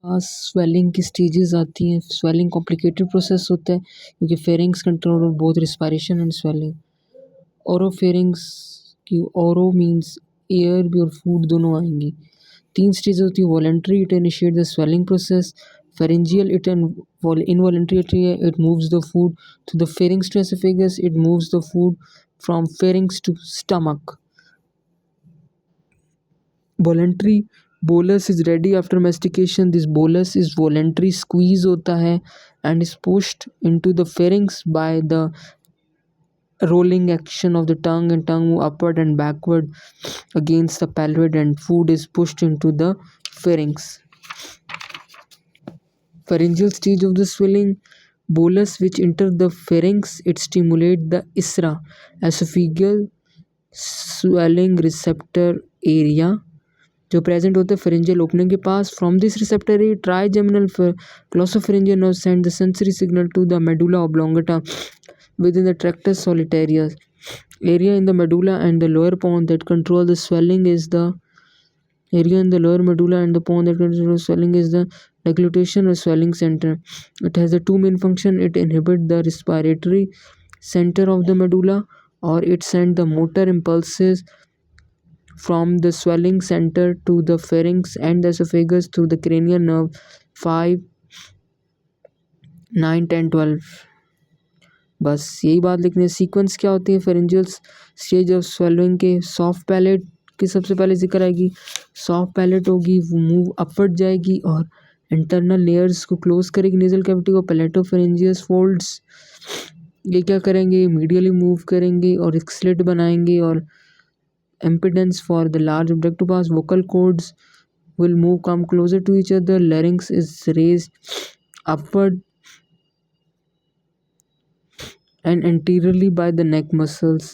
Swelling की stages आती हैं। स्वेलिंग कॉम्प्लिकेटेड प्रोसेस होता है क्योंकि pharynx control both respiration and swelling. Oropharynx की ओरो मीन्स एयर भी और फूड दोनों आएंगी। 3 स्टेज होती है। Voluntary it initiate the swelling process, pharyngeal it involuntary it moves the food to the pharynx to esophagus, it moves the food from pharynx to stomach. Voluntary bolus is ready after mastication. This bolus is voluntary squeeze होता है and is pushed into the pharynx by the rolling action of the tongue, and tongue move upward and backward against the palate and food is pushed into the pharynx. Pharyngeal stage of the swelling, bolus which enter the pharynx, it stimulate the ISRA, esophageal swelling receptor area, जो present होते हैं pharyngeal opening के पास। From this receptor trigeminal glossopharyngeal nerve send the sensory signal to the medulla oblongata within the tractus solitarius area in the medulla and the lower pons that control the swelling is the area in the lower medulla and the pons that control the swelling is the deglutition or swelling center. It has the two main function. It inhibit the respiratory center of the medulla, or it send the motor impulses from the swelling center to the pharynx and the esophagus through the cranial nerve 5, 9, 10, 12. बस यही बात लिखनी है। Sequence क्या होती है pharyngeal stage of swelling के? Soft palate की सबसे पहले जिक्र आएगी। सॉफ्ट पैलेट होगी वो मूव अपवर्ड जाएगी और इंटरनल लेयर्स को क्लोज करेगी, नेजल कैविटी को। पैलेटोफेरेंजियस फोल्ड्स ये क्या करेंगे? मीडियली मूव करेंगे और एक स्लिट बनाएंगे और impedance for the large object to pass. Vocal cords will move come closer to each other. Larynx is raised upward and anteriorly by the neck muscles.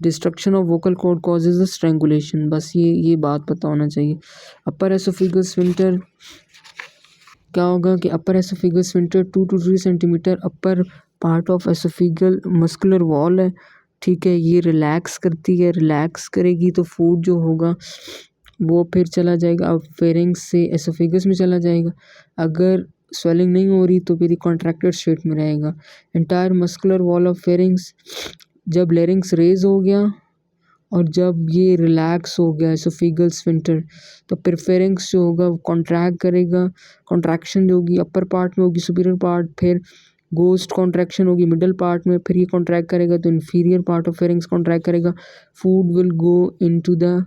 Destruction of vocal cord causes a strangulation. बस ये बात पता होना चाहिए। अपर oesophageal sphincter क्या होगा कि upper oesophageal sphincter 2 to 3 centimetre upper part of oesophageal muscular wall है, ठीक है। ये रिलैक्स करती है, रिलैक्स करेगी तो फूड जो होगा वो फिर चला जाएगा, अब फेरिंग्स से एसोफेगस में चला जाएगा। अगर स्वेलिंग नहीं हो रही तो फिर कॉन्ट्रैक्टेड स्टेट में रहेगा। Entire muscular wall of pharynx, जब लेरिंग्स रेज हो गया और जब ये रिलैक्स हो गया एसोफेगल स्फिंक्टर, तो फिर फेरिंग्स जो होगा वो कॉन्ट्रैक्ट करेगा। कॉन्ट्रैक्शन जो होगी अपर पार्ट में होगी, सुपीरियर पार्ट, फिर गोस्ट कॉन्ट्रैक्शन होगी मिडल पार्ट में, फिर ये कॉन्ट्रैक्ट करेगा तो inferior part of pharynx contract करेगा। Food will go into the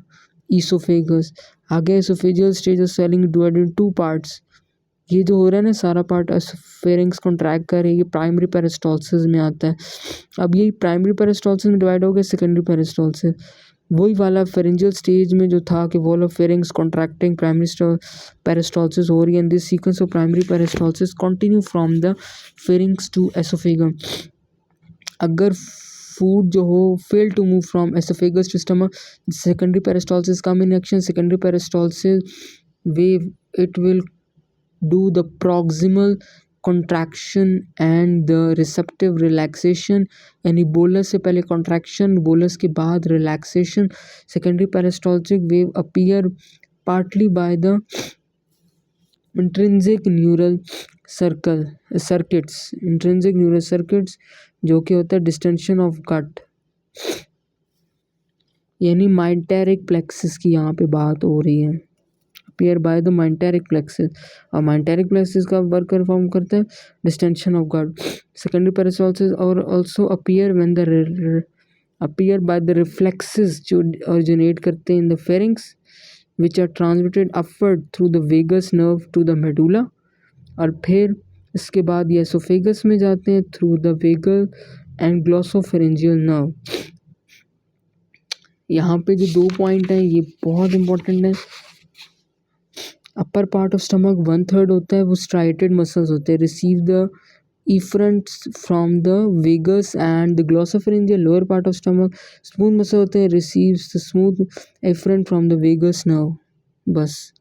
oesophagus. आगे oesophageal stage of swallowing divided in 2 parts. ये जो हो रहा है ना सारा पार्ट फेरिंग्स कॉन्ट्रैक्ट कर रही है, ये प्राइमरी पेरिस्टालसिस में आता है। अब ये प्राइमरी पेरिस्टालसिस में डिवाइड हो गया सेकेंडरी पेरिस्टालसिस। वही वाला फेरेंजियल स्टेज में जो था कि wall of pharynx contracting, primary peristalsis हो रही है। And this sequence of primary peristalsis continue from the pharynx to oesophagus. अगर फूड जो हो fail to move from oesophagus to stomach, secondary peristalsis come in action. Secondary peristalsis wave it will do the proximal contraction and the receptive relaxation, यानी bolus से पहले contraction, bolus के बाद relaxation. Secondary peristaltic wave appear partly by the intrinsic neural circuits. Intrinsic neural circuits जो कि होता है distension of gut, यानी माइंटेरिक प्लेक्सिस की यहाँ पे बात हो रही है। appear by the mesenteric plexus, और mesenteric plexus का वर्क परफॉर्म करता है distension of gut. Secondary peristalsis और also appear when the appear by the reflexes जो originate करते हैं in the pharynx which are transmitted upward through the vagus nerve to the medulla, और फिर इसके बाद ये esophagus में जाते हैं through the vagal and glossopharyngeal nerve. यहाँ पे जो 2 पॉइंट हैं ये बहुत इंपॉर्टेंट है। अपर पार्ट ऑफ स्टमक 1/3 होता है वो स्ट्राइटेड मसल्स होते हैं, receive the efferents from the vagus and the glossopharyngeal. Lower part of stomach smooth muscle होते हैं, receives the smooth efferent from the vagus nerve. बस